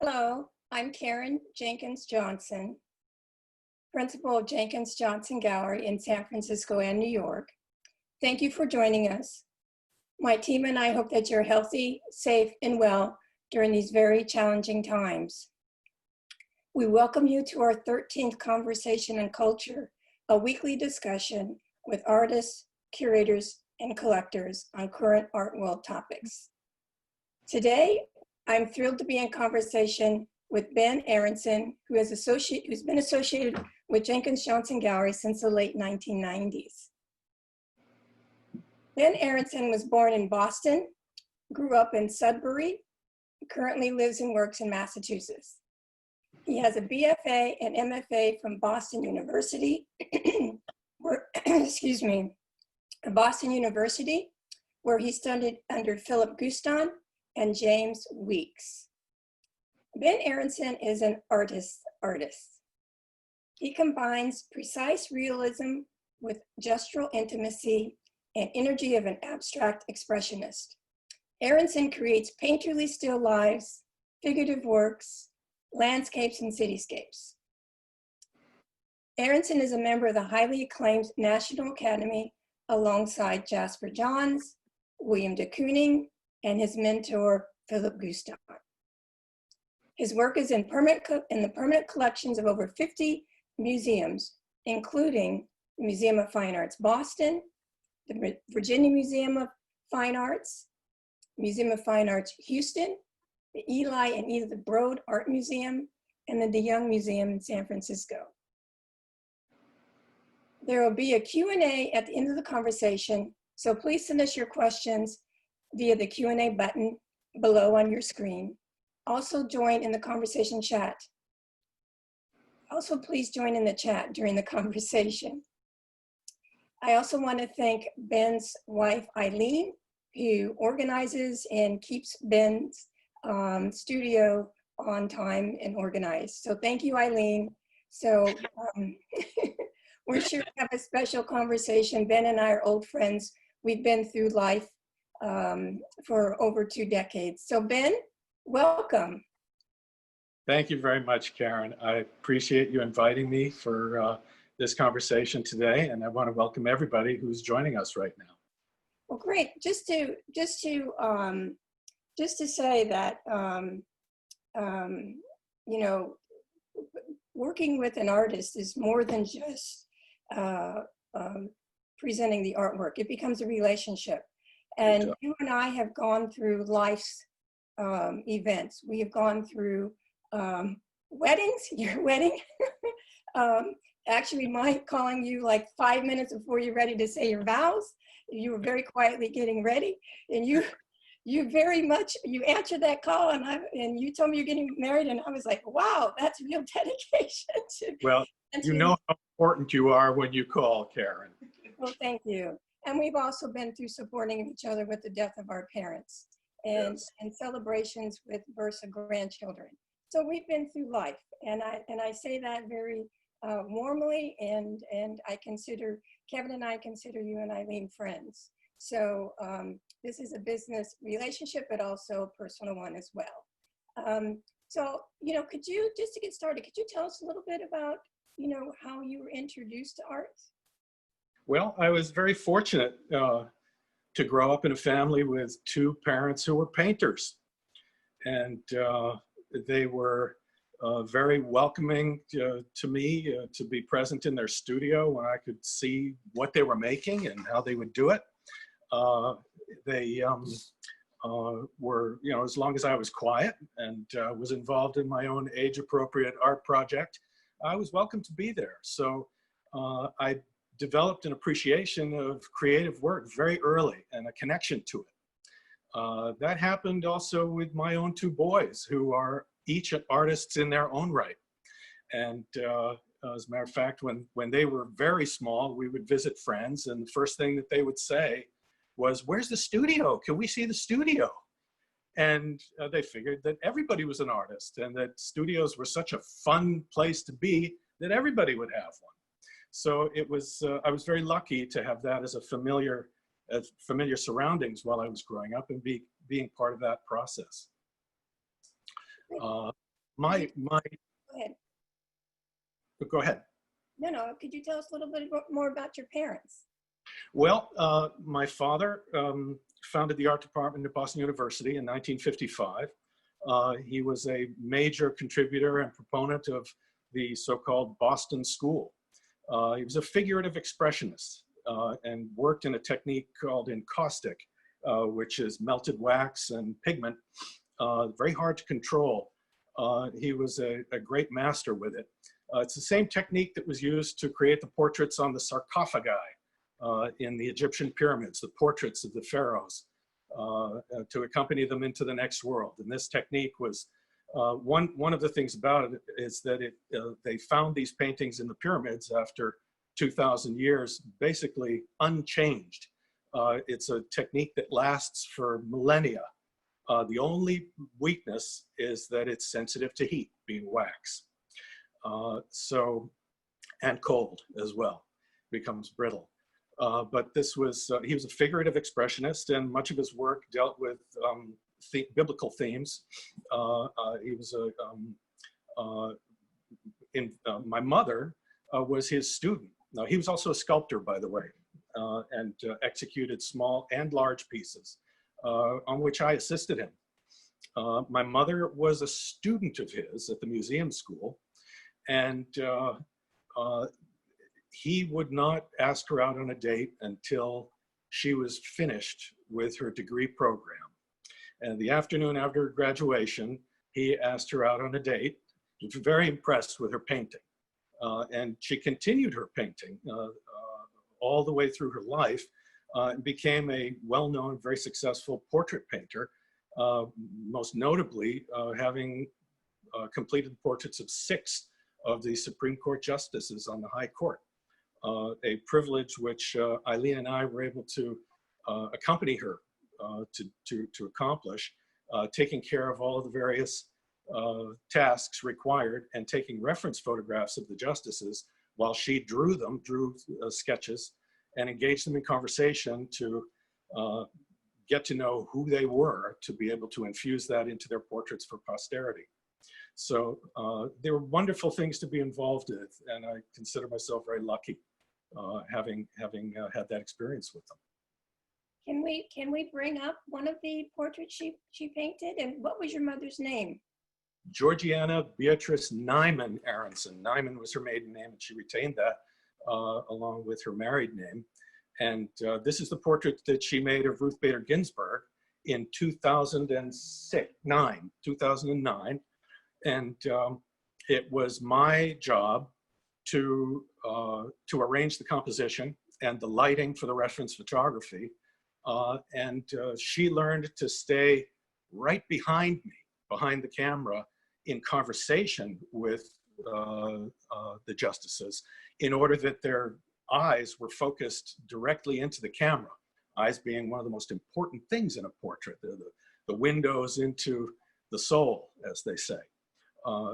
Hello, I'm Karen Jenkins-Johnson, principal of Jenkins-Johnson Gallery in San Francisco and New York. Thank you for joining us. My team and I hope that you're healthy, safe, and well during these very challenging times. We welcome you to our 13th Conversation and Culture, a weekly discussion with artists, curators, and collectors on current art world topics. Today, I'm thrilled to be in conversation with Ben Aronson, who's been associated with Jenkins-Johnson Gallery since the late 1990s. Ben Aronson was born in Boston, grew up in Sudbury, currently lives and works in Massachusetts. He has a BFA and MFA from Boston University, Boston University, where he studied under Philip Guston and James Weeks. Ben Aronson is an artist. He combines precise realism with gestural intimacy and energy of an abstract expressionist. Aronson creates painterly still lives, figurative works, landscapes, and cityscapes. Aronson is a member of the highly acclaimed National Academy alongside Jasper Johns, William de Kooning, and his mentor, Philip Guston. His work is in the permanent collections of over 50 museums, including the Museum of Fine Arts Boston, the Virginia Museum of Fine Arts, Museum of Fine Arts Houston, the Eli and Edith Broad Art Museum, and the DeYoung Museum in San Francisco. There will be a Q&A at the end of the conversation, so please send us your questions via the Q&A button below on your screen. Also join in the conversation chat. Also, please join in the chat during the conversation. I also want to thank Ben's wife, Eileen, who organizes and keeps Ben's studio on time and organized. So thank you, Eileen. So we're sure to have a special conversation. Ben and I are old friends. We've been through life for over 2 decades. So Ben, welcome. Thank you very much, Karen. I appreciate you inviting me for this conversation today, and I want to welcome everybody who's joining us right now. Well, great. Just to say that you know, working with an artist is more than just presenting the artwork. It becomes a relationship. And you and I have gone through life's events. We have gone through weddings, your wedding. Actually, my calling you like 5 minutes before you're ready to say your vows. You were very quietly getting ready, and you answered that call, and you told me you're getting married, and I was like, wow, that's real dedication. Well, you know how important you are when you call, Karen. Well, thank you. And we've also been through supporting each other with the death of our parents and celebrations with births of grandchildren. So we've been through life, and I say that very warmly, and Kevin and I consider you and Eileen friends. So this is a business relationship, but also a personal one as well. So, you know, just to get started, could you tell us a little bit about, you know, how you were introduced to art? Well, I was very fortunate to grow up in a family with 2 parents who were painters. And they were very welcoming to me to be present in their studio when I could see what they were making and how they would do it. They were, you know, as long as I was quiet and was involved in my own age-appropriate art project, I was welcome to be there. So I developed an appreciation of creative work very early and a connection to it. That happened also with my own 2 boys, who are each artists in their own right. And as a matter of fact, when they were very small, we would visit friends, and the first thing that they would say was, "Where's the studio? Can we see the studio?" And they figured that everybody was an artist and that studios were such a fun place to be that everybody would have one. So it was, I was very lucky to have that as a familiar surroundings while I was growing up and being part of that process. my, Go ahead. go ahead. No, could you tell us a little bit more about your parents? Well, my father founded the art department at Boston University in 1955. He was a major contributor and proponent of the so-called Boston School. He was a figurative expressionist and worked in a technique called encaustic, which is melted wax and pigment, very hard to control. He was a great master with it. It's the same technique that was used to create the portraits on the sarcophagi in the Egyptian pyramids, the portraits of the pharaohs, to accompany them into the next world. And this technique was, one of the things about it is that they found these paintings in the pyramids after 2,000 years, basically unchanged. It's a technique that lasts for millennia. The only weakness is that it's sensitive to heat, being wax. And cold as well, becomes brittle. But this was, he was a figurative expressionist, and much of his work dealt with biblical themes. He was my mother was his student. Now, he was also a sculptor, by the way, and executed small and large pieces on which I assisted him. My mother was a student of his at the museum school, and he would not ask her out on a date until she was finished with her degree program. And the afternoon after graduation, he asked her out on a date. He was very impressed with her painting. And she continued her painting all the way through her life and became a well-known, very successful portrait painter, most notably having completed portraits of 6 of the Supreme Court justices on the High Court. A privilege which Eileen and I were able to accompany her to accomplish, taking care of all of the various tasks required and taking reference photographs of the justices while she drew sketches and engaged them in conversation to get to know who they were, to be able to infuse that into their portraits for posterity. So they were wonderful things to be involved with, and I consider myself very lucky having had that experience with them. Can we bring up one of the portraits she painted? And what was your mother's name? Georgiana Beatrice Nyman Aronson. Nyman was her maiden name, and she retained that along with her married name. And this is the portrait that she made of Ruth Bader Ginsburg in 2009. And it was my job to arrange the composition and the lighting for the reference photography. She learned to stay right behind me, behind the camera, in conversation with the justices, in order that their eyes were focused directly into the camera. Eyes being one of the most important things in a portrait. They're the windows into the soul, as they say.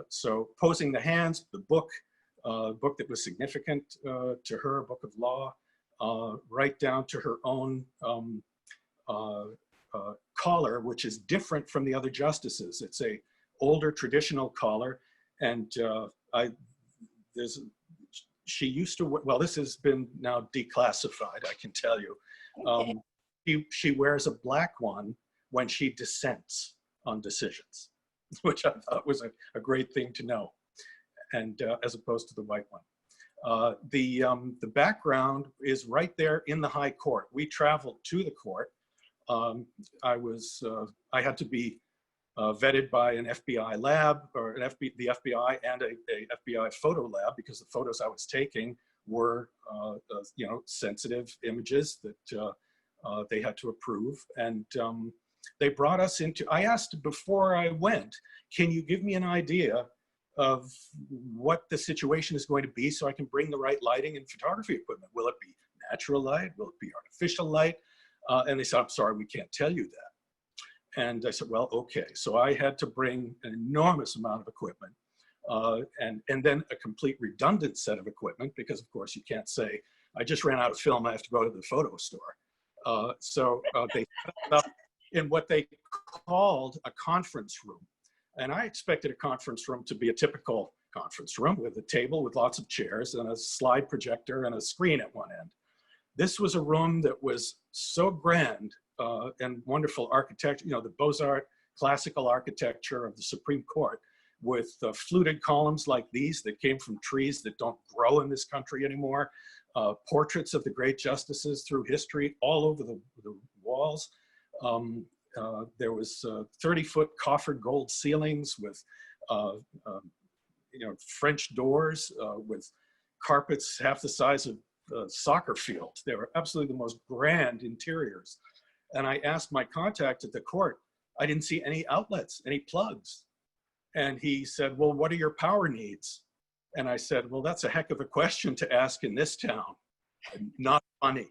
So posing the hands, the book that was significant to her, a book of law, right down to her own collar, which is different from the other justices. It's a older traditional collar, and she used to, well, this has been now declassified, I can tell you. She wears a black one when she dissents on decisions, which I thought was a great thing to know, and as opposed to the white one. The background is right there in the High Court. We traveled to the court. I had to be vetted by an FBI lab, or the FBI and a FBI photo lab, because the photos I was taking were sensitive images that they had to approve. And they brought us into, I asked before I went, can you give me an idea of what the situation is going to be so I can bring the right lighting and photography equipment? Will it be natural light? Will it be artificial light? And they said, I'm sorry, we can't tell you that. And I said, well, okay. So I had to bring an enormous amount of equipment and then a complete redundant set of equipment, because of course you can't say, I just ran out of film, I have to go to the photo store. So they set up in what they called a conference room. And I expected a conference room to be a typical conference room with a table with lots of chairs and a slide projector and a screen at one end. This was a room that was so grand and wonderful architecture, the Beaux-Arts classical architecture of the Supreme Court, with fluted columns like these that came from trees that don't grow in this country anymore, portraits of the great justices through history all over the walls. There was 30-foot coffered gold ceilings with French doors with carpets half the size of soccer fields. They were absolutely the most grand interiors. And I asked my contact at the court, I didn't see any outlets, any plugs. And he said, well, what are your power needs? And I said, well, that's a heck of a question to ask in this town. Not funny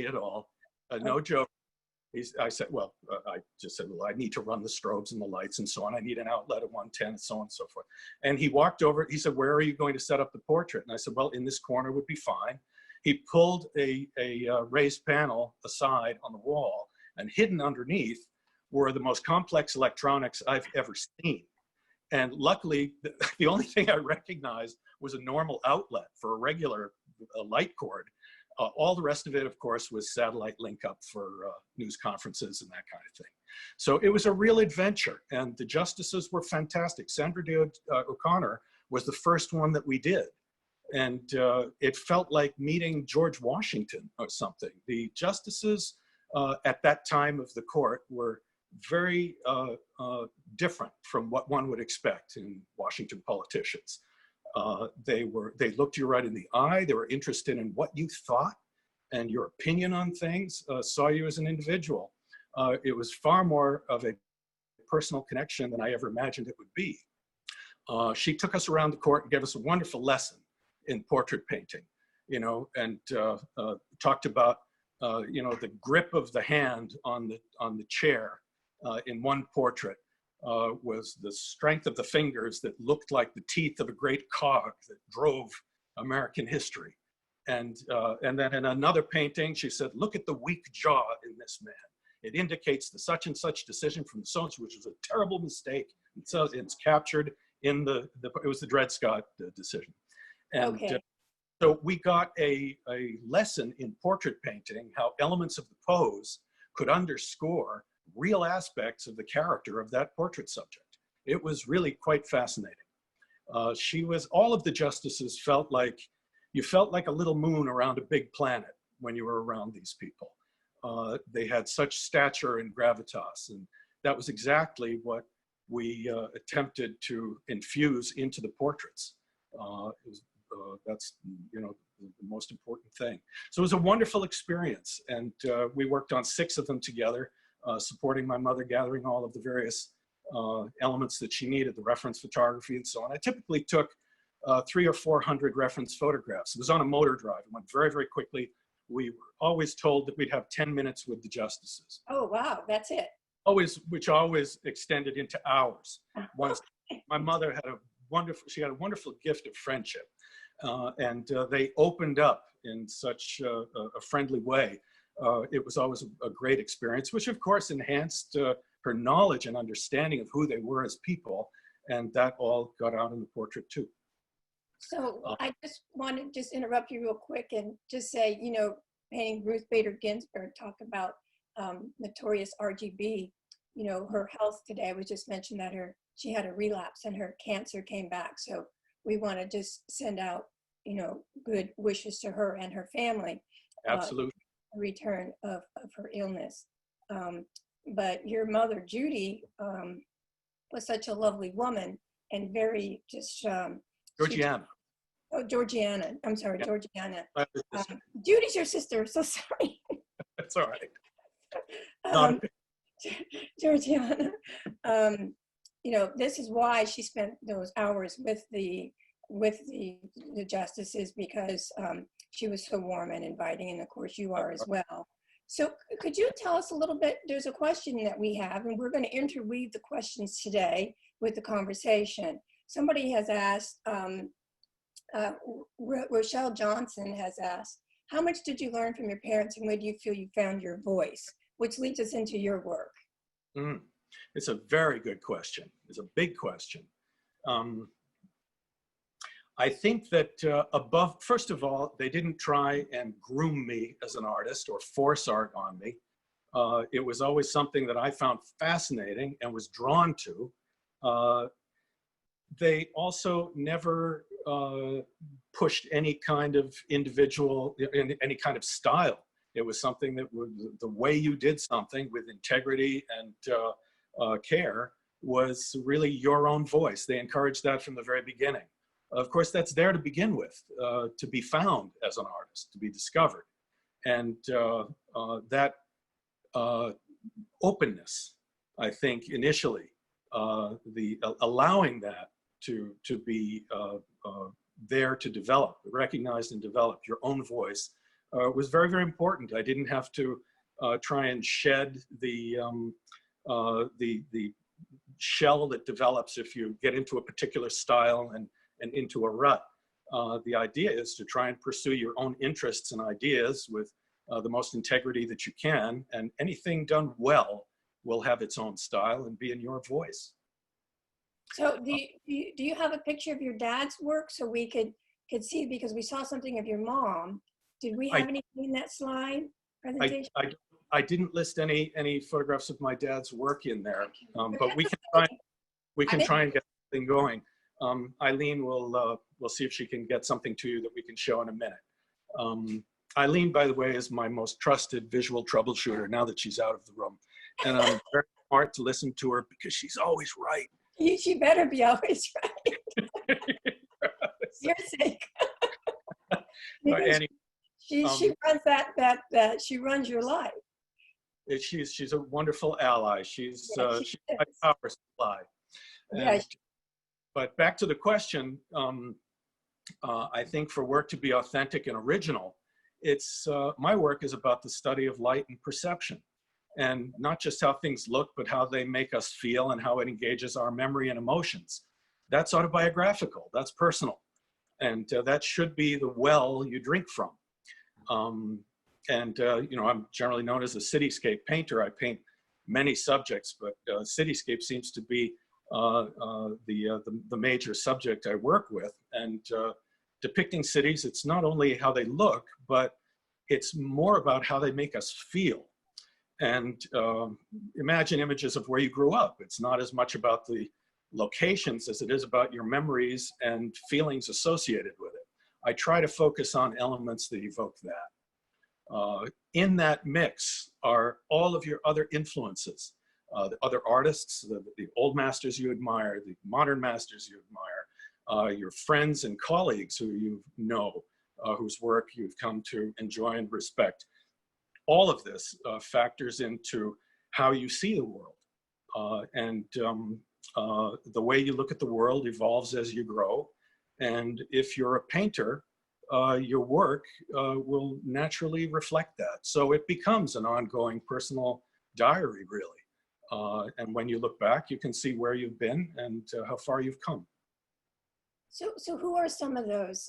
at all. No joke. I said, well, I just said, well, I need to run the strobes and the lights and so on. I need an outlet at 110 and so on and so forth. And he walked over, he said, where are you going to set up the portrait? And I said, well, in this corner would be fine. He pulled a raised panel aside on the wall, and hidden underneath were the most complex electronics I've ever seen. And luckily, the only thing I recognized was a normal outlet for a regular light cord. All the rest of it, of course, was satellite link up for news conferences and that kind of thing. So it was a real adventure, and the justices were fantastic. Sandra Day O'Connor was the first one that we did. And it felt like meeting George Washington or something. The justices at that time of the court were very different from what one would expect in Washington politicians. They looked you right in the eye. They were interested in what you thought and your opinion on things, saw you as an individual. It was far more of a personal connection than I ever imagined it would be. She took us around the court and gave us a wonderful lesson in portrait painting, and talked about, the grip of the hand on the chair in one portrait was the strength of the fingers that looked like the teeth of a great cog that drove American history. And then in another painting, she said, look at the weak jaw in this man. It indicates the such and such decision from the so-and-so, which was a terrible mistake. So it's captured in it was the Dred Scott decision. And Okay. So we got a lesson in portrait painting, how elements of the pose could underscore real aspects of the character of that portrait subject. It was really quite fascinating. All of the justices felt like, you felt like a little moon around a big planet when you were around these people. They had such stature and gravitas, and that was exactly what we attempted to infuse into the portraits. That's the most important thing. So it was a wonderful experience, and we worked on 6 of them together, supporting my mother, gathering all of the various elements that she needed, the reference photography and so on. I typically took 300 or 400 reference photographs. It was on a motor drive. It went very, very quickly. We were always told that we'd have 10 minutes with the justices. Oh, wow, that's it. Which always extended into hours. Once my mother had a wonderful gift of friendship. And they opened up in such a friendly way. It was always a great experience, which of course enhanced her knowledge and understanding of who they were as people. And that all got out in the portrait too. So I just want to interrupt you real quick and just say, painting Ruth Bader Ginsburg, talk about notorious RGB, her health today. We just mentioned that she had a relapse and her cancer came back. So we want to just send out, good wishes to her and her family. Absolutely. Return of her illness. But your mother, Judy, was such a lovely woman and very just... Georgiana. Georgiana. I'm sorry, Yeah. Georgiana. Judy's your sister, so sorry. That's all right. Georgiana, this is why she spent those hours with the justices, because she was so warm and inviting, and of course you are as well. So could you tell us a little bit, there's a question that we have, and we're going to interweave the questions today with the conversation. Somebody has asked, Rochelle Johnson has asked, how much did you learn from your parents and where do you feel you found your voice? Which leads us into your work. It's a very good question. It's a big question. I think that first of all, they didn't try and groom me as an artist or force art on me. It was always something that I found fascinating and was drawn to. They also never pushed any kind of individual, any kind of style. It was something that was the way you did something with integrity and care was really your own voice. They encouraged that from the very beginning. Of course, that's there to begin with, to be found as an artist, to be discovered. And that openness, I think, initially, allowing that to be there to develop, recognized and develop your own voice was very, very important. I didn't have to try and shed the shell that develops if you get into a particular style and into a rut. The idea is to try and pursue your own interests and ideas with the most integrity that you can, and anything done well will have its own style and be in your voice. So do you have a picture of your dad's work so we could see, because we saw something of your mom? Did we have anything in that slide presentation? I didn't list any photographs of my dad's work in there, but we can try and get something going. Eileen will see if she can get something to you that we can show in a minute. Eileen, by the way, is my most trusted visual troubleshooter now that she's out of the room. And I'm very smart to listen to her because she's always right. She better be always right. Your sake. Anyway, she runs she runs your life. She's a wonderful ally. She's my power supply. Yeah. But back to the question, I think for work to be authentic and original, my work is about the study of light and perception, and not just how things look, but how they make us feel and how it engages our memory and emotions. That's autobiographical, that's personal. And that should be the well you drink from. I'm generally known as a cityscape painter. I paint many subjects, but cityscape seems to be the major subject I work with. And depicting cities, it's not only how they look, but it's more about how they make us feel. And imagine images of where you grew up. It's not as much about the locations as it is about your memories and feelings associated with it. I try to focus on elements that evoke that. In that mix are all of your other influences, the other artists, the old masters you admire, the modern masters you admire, your friends and colleagues who you know, whose work you've come to enjoy and respect. All of this factors into how you see the world. The way you look at the world evolves as you grow. And if you're a painter, your work will naturally reflect that. So it becomes an ongoing personal diary, really. And when you look back, you can see where you've been and how far you've come. So who are some of those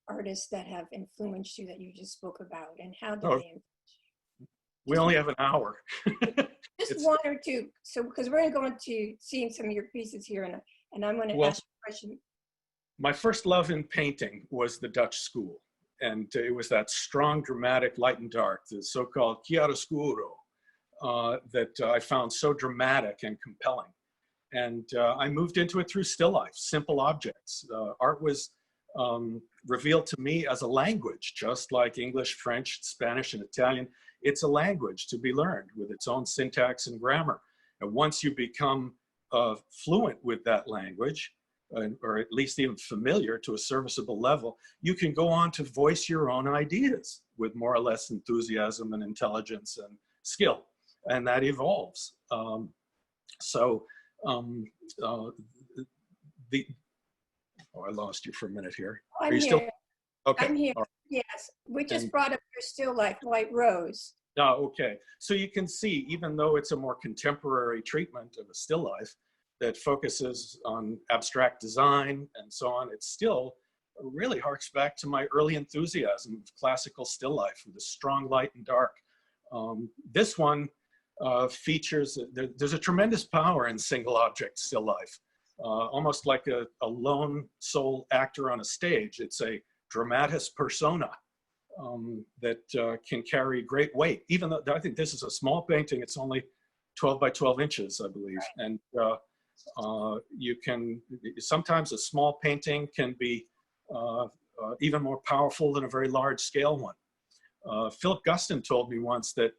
artists that have influenced you that you just spoke about, and how did they influence you? We only have an hour. Just one or two. So, because we're going to go into seeing some of your pieces here, and I'm going to ask a question. My first love in painting was the Dutch school. And it was that strong, dramatic light and dark, the so-called chiaroscuro, that I found so dramatic and compelling. And I moved into it through still life, simple objects. Art was revealed to me as a language, just like English, French, Spanish, and Italian. It's a language to be learned with its own syntax and grammar. And once you become fluent with that language, or at least even familiar to a serviceable level, you can go on to voice your own ideas with more or less enthusiasm and intelligence and skill. And that evolves. I lost you for a minute here. I'm Are you here. still? Okay. I'm here. Right. Yes. We just brought up your still life, White Rose. Oh, okay. So you can see, even though it's a more contemporary treatment of a still life that focuses on abstract design and so on, it still really harks back to my early enthusiasm of classical still life with a strong light and dark. This one features, there's a tremendous power in single object still life, almost like a lone soul actor on a stage. It's a dramatis persona that can carry great weight. Even though I think this is a small painting, it's only 12 by 12 inches, I believe. And you can, sometimes a small painting can be even more powerful than a very large scale one. Philip Guston told me once that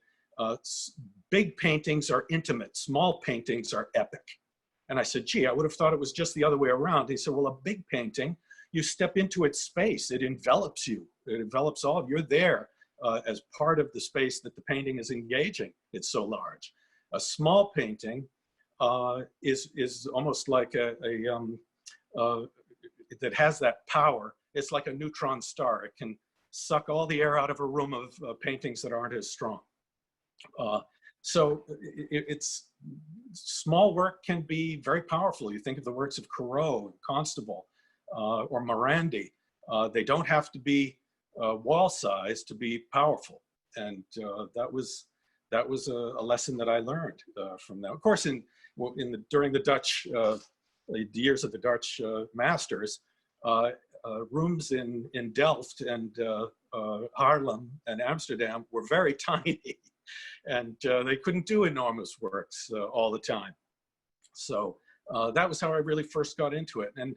big paintings are intimate, small paintings are epic. And I said, gee, I would have thought it was just the other way around. He said, well, a big painting, you step into its space, it envelops you, it envelops all of you. You're there as part of the space that the painting is engaging. It's so large. A small painting is almost like that has that power. It's like a neutron star. It can suck all the air out of a room of paintings that aren't as strong. So it's small work can be very powerful. You think of the works of Corot and Constable or Morandi. They don't have to be wall size to be powerful. And that was a lesson that I learned from that. Of course, during the Dutch, the years of the Dutch masters, rooms in Delft and Haarlem and Amsterdam were very tiny, and they couldn't do enormous works all the time. So that was how I really first got into it. And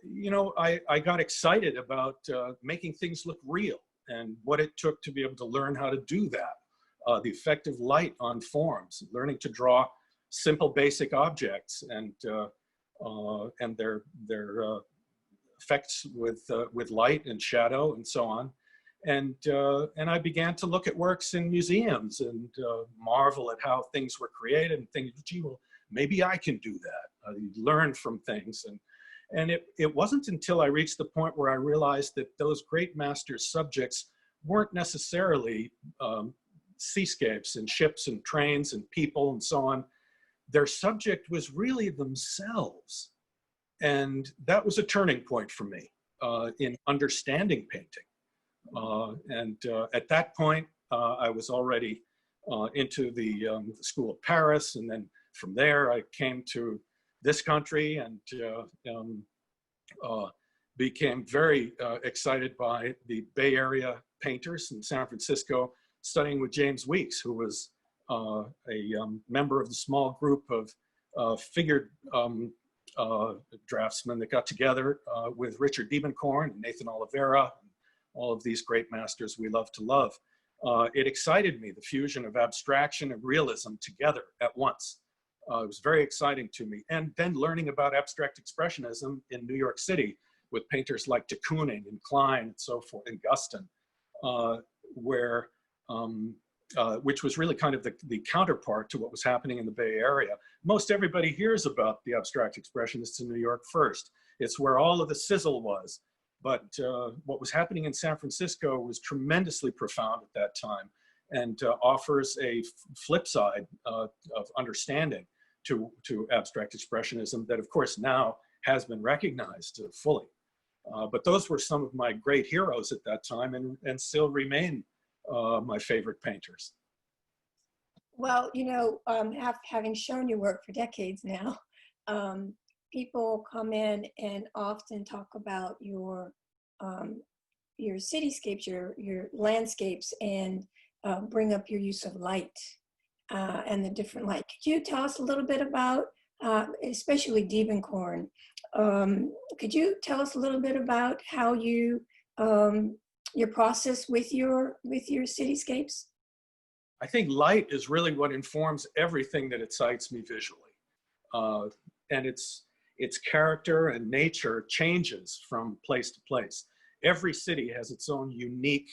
you know, I got excited about making things look real and what it took to be able to learn how to do that. The effect of light on forms, learning to draw simple, basic objects and their effects with light and shadow and so on. And I began to look at works in museums and marvel at how things were created and think, gee, well, maybe I can do that. You learn from things. And it wasn't until I reached the point where I realized that those great masters' subjects weren't necessarily seascapes and ships and trains and people and so on. Their subject was really themselves. And that was a turning point for me in understanding painting. At that point, I was already into the School of Paris. And then from there, I came to this country and became very excited by the Bay Area painters in San Francisco, studying with James Weeks, who was a member of the small group of figured draftsmen that got together with Richard Diebenkorn and Nathan Oliveira, and all of these great masters we love to love. It excited me, the fusion of abstraction and realism together at once. It was very exciting to me. And then learning about abstract expressionism in New York City with painters like de Kooning and Klein and so forth, and Guston, which was really kind of the counterpart to what was happening in the Bay Area. Most everybody hears about the abstract expressionists in New York first. It's where all of the sizzle was. But what was happening in San Francisco was tremendously profound at that time and offers a flip side of understanding to abstract expressionism that, of course, now has been recognized fully. But those were some of my great heroes at that time and still remain my favorite painters. Well, you know, having shown your work for decades now, people come in and often talk about your cityscapes, your landscapes, and bring up your use of light and the different light. Could you tell us a little bit about, especially Diebenkorn? Could you tell us a little bit about how you your process with your cityscapes? I think light is really what informs everything that excites me visually. And its character and nature changes from place to place. Every city has its own unique,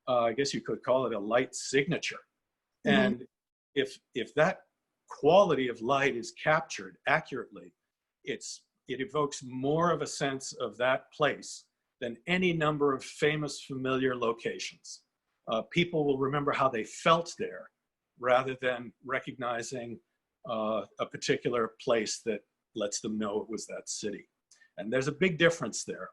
I guess you could call it a light signature. Mm-hmm. And if that quality of light is captured accurately, it evokes more of a sense of that place than any number of famous familiar locations. People will remember how they felt there rather than recognizing a particular place that lets them know it was that city. And there's a big difference there.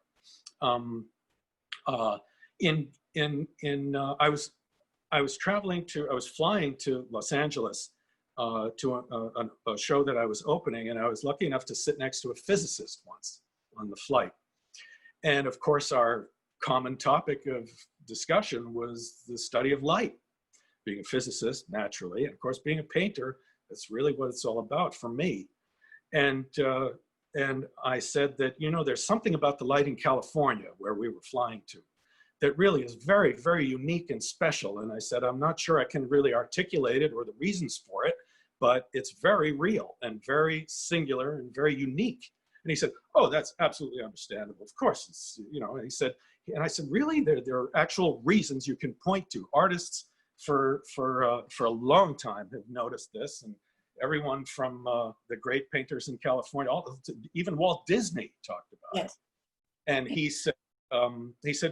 I I was flying to Los Angeles to a show that I was opening, and I was lucky enough to sit next to a physicist once on the flight. And of course, our common topic of discussion was the study of light. Being a physicist, naturally, and of course, being a painter, that's really what it's all about for me. And I said that, you know, there's something about the light in California, where we were flying to, that really is very, very unique and special. And I said, I'm not sure I can really articulate it or the reasons for it, but it's very real and very singular and very unique. And he said, oh, that's absolutely understandable. Of course, it's, you know, and he said, and I said, really, there are actual reasons you can point to. Artists for a long time have noticed this, and everyone from the great painters in California, even Walt Disney talked about it. And he said,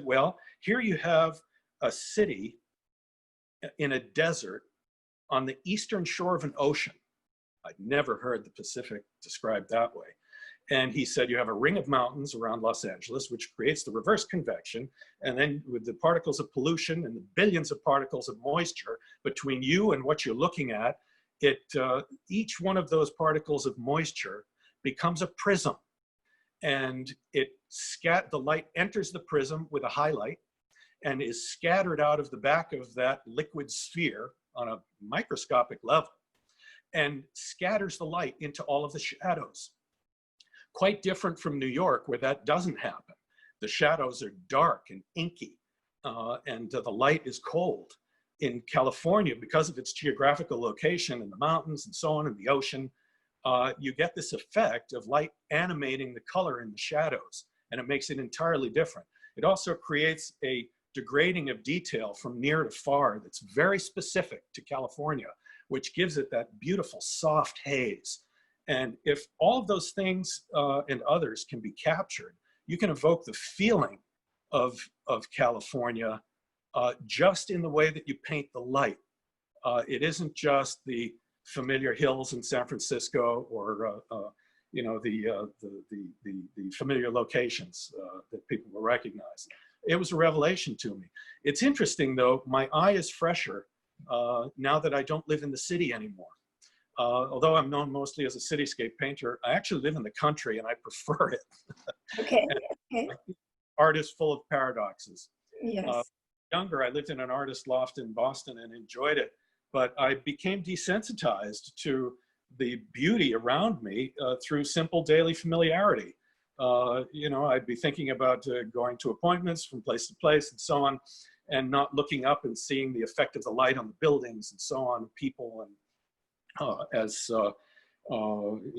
well, here you have a city in a desert on the eastern shore of an ocean. I'd never heard the Pacific described that way. And he said, you have a ring of mountains around Los Angeles, which creates the reverse convection. And then with the particles of pollution and the billions of particles of moisture between you and what you're looking at, each one of those particles of moisture becomes a prism. And the light enters the prism with a highlight and is scattered out of the back of that liquid sphere on a microscopic level and scatters the light into all of the shadows. Quite different from New York, where that doesn't happen. The shadows are dark and inky, and the light is cold. In California, because of its geographical location in the mountains and so on, in the ocean, you get this effect of light animating the color in the shadows, and it makes it entirely different. It also creates a degrading of detail from near to far that's very specific to California, which gives it that beautiful soft haze. And if all of those things and others can be captured, you can evoke the feeling of California just in the way that you paint the light. It isn't just the familiar hills in San Francisco or you know, the familiar locations that people will recognize. It was a revelation to me. It's interesting, though, my eye is fresher now that I don't live in the city anymore. Although I'm known mostly as a cityscape painter, I actually live in the country and I prefer it. Okay. Okay. Art is full of paradoxes. Yes. Younger, I lived in an artist loft in Boston and enjoyed it, but I became desensitized to the beauty around me through simple daily familiarity. You know, I'd be thinking about going to appointments from place to place and so on, and not looking up and seeing the effect of the light on the buildings and so on, people, and as you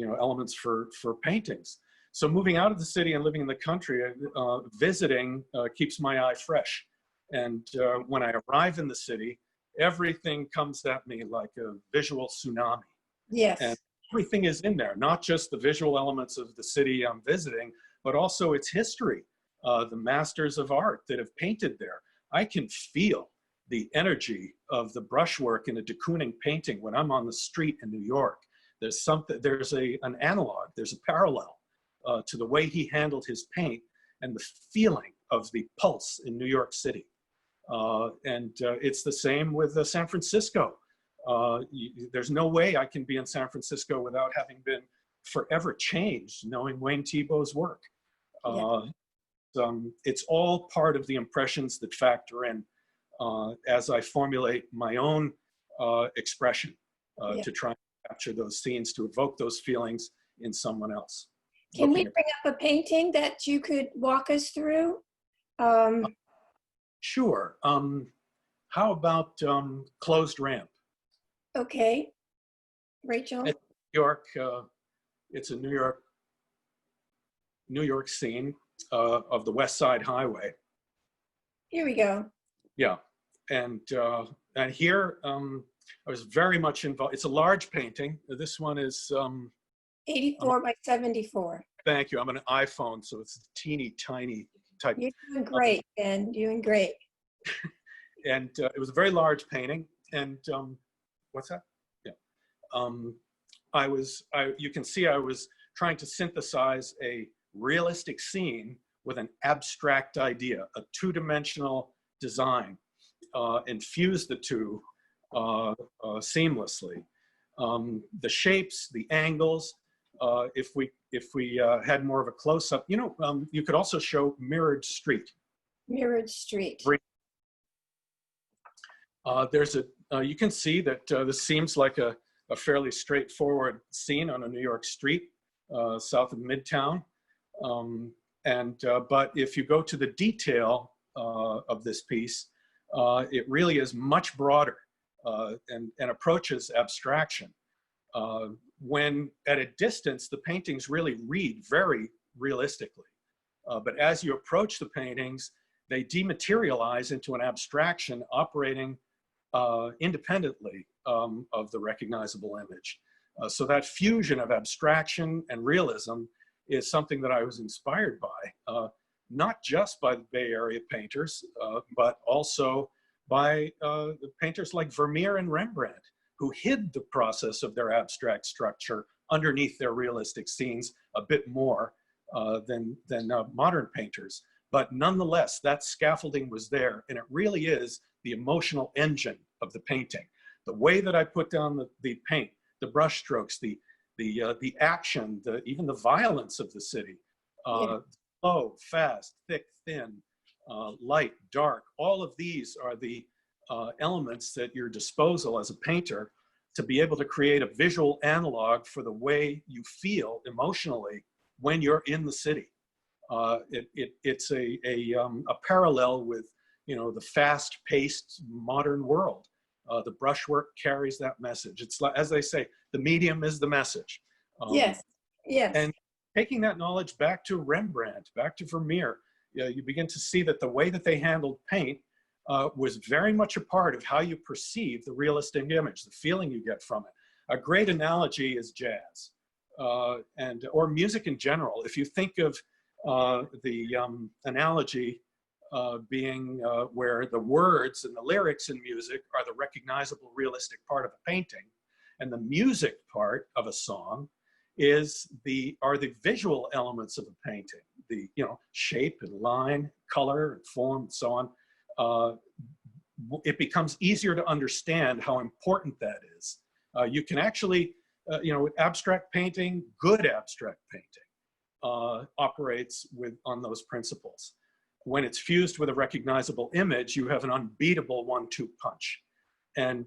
know, elements for paintings. So moving out of the city and living in the country, visiting keeps my eye fresh. And when I arrive in the city, everything comes at me like a visual tsunami. Yes. And everything is in there, not just the visual elements of the city I'm visiting, but also its history, the masters of art that have painted there. I can feel the energy of the brushwork in a de Kooning painting when I'm on the street in New York. There's an analog, there's a parallel to the way he handled his paint and the feeling of the pulse in New York City. It's the same with San Francisco. There's no way I can be in San Francisco without having been forever changed, knowing Wayne Thiebaud's work. It's all part of the impressions that factor in as I formulate my own expression to try and capture those scenes, to evoke those feelings in someone else. Can we bring up a painting that you could walk us through? Sure. How about Closed Ramp? Okay. Rachel? It's New York. It's a New York scene of the West Side Highway. Here we go. Yeah, and here I was very much involved. It's a large painting. This one is 84 by 74. Thank you. I'm on an iPhone, so it's teeny tiny type. You're doing great, Ben. Doing great. And it was a very large painting. And what's that? Yeah. You can see I was trying to synthesize a realistic scene with an abstract idea, a two-dimensional design. infuse the two seamlessly. The shapes, the angles, if we had more of a close-up, you could also show mirrored street. Mirrored street. There's you can see that this seems like a fairly straightforward scene on a New York street south of Midtown. But if you go to the detail of this piece, it really is much broader and approaches abstraction. When at a distance, the paintings really read very realistically. But as you approach the paintings, they dematerialize into an abstraction operating independently of the recognizable image. So that fusion of abstraction and realism is something that I was inspired by, not just by the Bay Area painters, but also by the painters like Vermeer and Rembrandt, who hid the process of their abstract structure underneath their realistic scenes a bit more than modern painters. But nonetheless, that scaffolding was there, and it really is the emotional engine of the painting. The way that I put down the paint, the brush strokes, the action, even the violence of the city, slow, fast, thick, thin, light, dark, all of these are the elements at your disposal as a painter to be able to create a visual analog for the way you feel emotionally when you're in the city. It's a parallel with the fast-paced modern world. The brushwork carries that message. It's like, as they say, the medium is the message. Yes. And taking that knowledge back to Rembrandt, back to Vermeer, you begin to see that the way that they handled paint was very much a part of how you perceive the realistic image, the feeling you get from it. A great analogy is jazz or music in general. If you think of the analogy being where the words and the lyrics in music are the recognizable, realistic part of a painting, and the music part of a song are the visual elements of a painting, the shape and line, color and form, and so on. It becomes easier to understand how important that is. You can actually, with abstract painting, good abstract painting operates on those principles. When it's fused with a recognizable image, you have an unbeatable 1-2 punch. And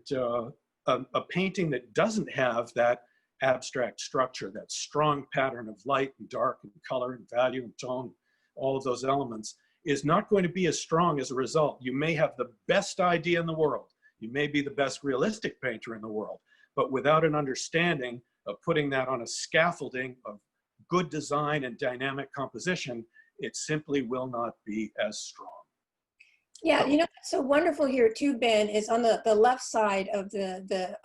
a painting that doesn't have that abstract structure, that strong pattern of light and dark and color and value and tone, all of those elements, is not going to be as strong as a result. You may have the best idea in the world. You may be the best realistic painter in the world, but without an understanding of putting that on a scaffolding of good design and dynamic composition, it simply will not be as strong. Yeah, what's so wonderful here too, Ben, is on the left side of the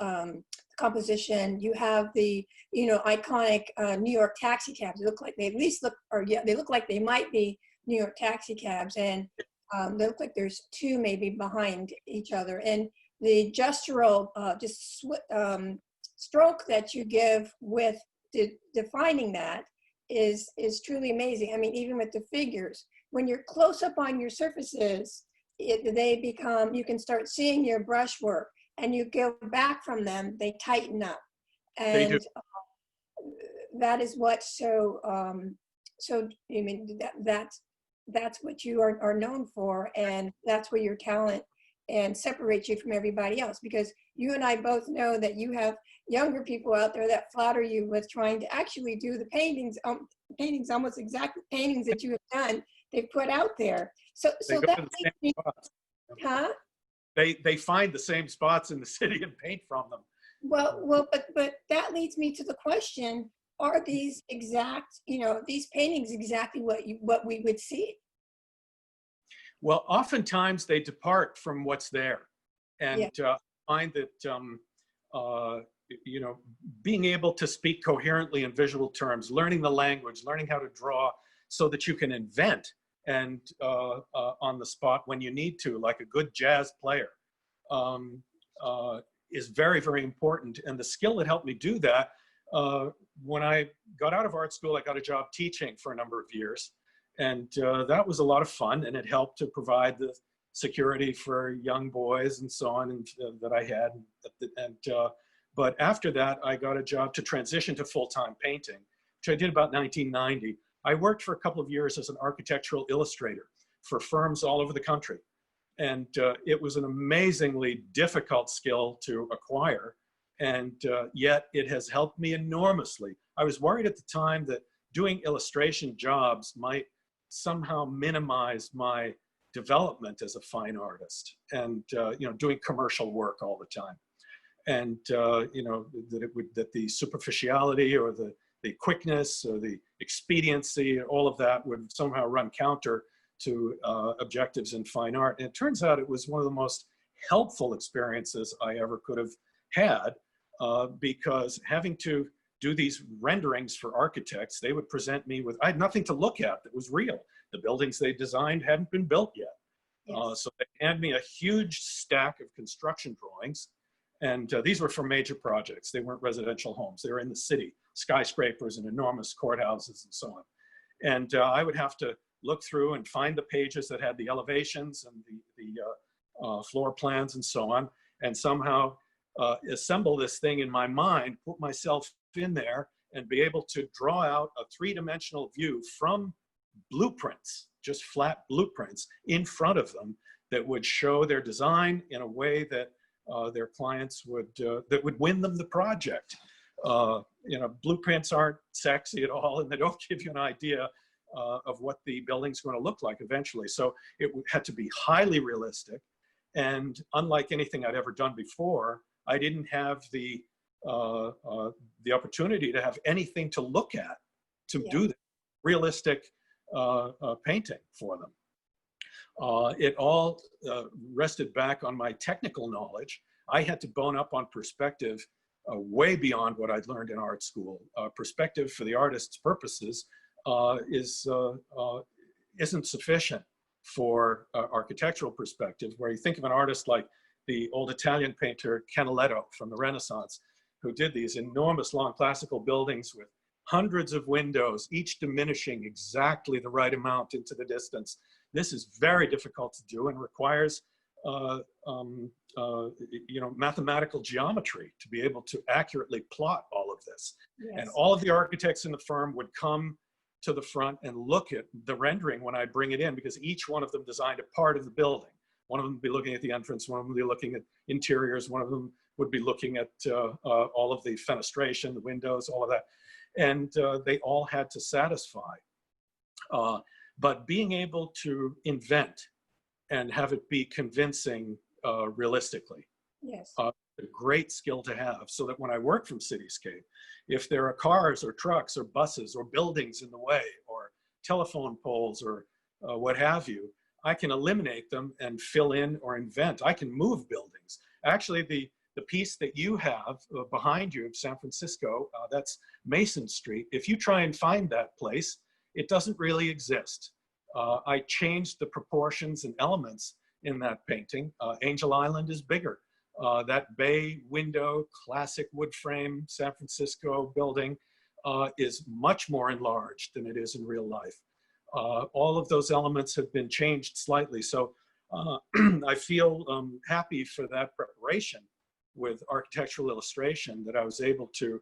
composition, you have the iconic New York taxi cabs. They look like they look like they might be New York taxi cabs, and they look like there's two maybe behind each other. And the gestural stroke that you give with defining that is truly amazing. I mean, even with the figures, when you're close up on your surfaces, you can start seeing your brushwork, and you go back from them, they tighten up. And that is what's that's what you are known for, and that's where your talent and separates you from everybody else, because you and I both know that you have younger people out there that flatter you with trying to actually do the paintings almost exactly paintings that you have done, they put out there. So that makes me, They find the same spots in the city and paint from them. Well, but that leads me to the question: are these these paintings exactly what we would see? Well, oftentimes they depart from what's there, and find that being able to speak coherently in visual terms, learning the language, learning how to draw, so that you can invent and on the spot when you need to, like a good jazz player, is very, very important. And the skill that helped me do that, when I got out of art school, I got a job teaching for a number of years. And that was a lot of fun, and it helped to provide security for young boys and so on, and that I had. But after that, I got a job to transition to full-time painting, which I did about 1990. I worked for a couple of years as an architectural illustrator for firms all over the country. And it was an amazingly difficult skill to acquire. And yet it has helped me enormously. I was worried at the time that doing illustration jobs might somehow minimize my development as a fine artist, and doing commercial work all the time. And that the superficiality or the quickness or the expediency, all of that would somehow run counter to objectives in fine art. And it turns out it was one of the most helpful experiences I ever could have had, because having to do these renderings for architects, they would present me with, I had nothing to look at that was real. The buildings they designed hadn't been built yet. Yes. So they hand me a huge stack of construction drawings. And these were for major projects. They weren't residential homes. They were in the city, skyscrapers and enormous courthouses and so on. And I would have to look through and find the pages that had the elevations and the floor plans and so on, and somehow assemble this thing in my mind, put myself in there, and be able to draw out a three-dimensional view from blueprints, just flat blueprints in front of them that would show their design in a way that their clients that would win them the project. Blueprints aren't sexy at all, and they don't give you an idea of what the building's going to look like eventually. So it had to be highly realistic. And unlike anything I'd ever done before, I didn't have the opportunity to have anything to look at to do the realistic painting for them. It all rested back on my technical knowledge. I had to bone up on perspective way beyond what I'd learned in art school. Perspective for the artist's purposes isn't sufficient for architectural perspective, where you think of an artist like the old Italian painter Canaletto from the Renaissance, who did these enormous long classical buildings with hundreds of windows, each diminishing exactly the right amount into the distance. This is very difficult to do and requires mathematical geometry to be able to accurately plot all of this. Yes. And all of the architects in the firm would come to the front and look at the rendering when I bring it in, because each one of them designed a part of the building. One of them would be looking at the entrance, one of them would be looking at interiors, one of them would be looking at all of the fenestration, the windows, all of that. And they all had to satisfy. But being able to invent and have it be convincing realistically, yes, a great skill to have, so that when I work from Cityscape, if there are cars or trucks or buses or buildings in the way or telephone poles or what have you, I can eliminate them and fill in or invent. I can move buildings. Actually, the piece that you have behind you of San Francisco, that's Mason Street. If you try and find that place, it doesn't really exist. I changed the proportions and elements in that painting. Angel Island is bigger. That bay window, classic wood frame San Francisco building is much more enlarged than it is in real life. All of those elements have been changed slightly. So I feel happy for that preparation with architectural illustration, that I was able to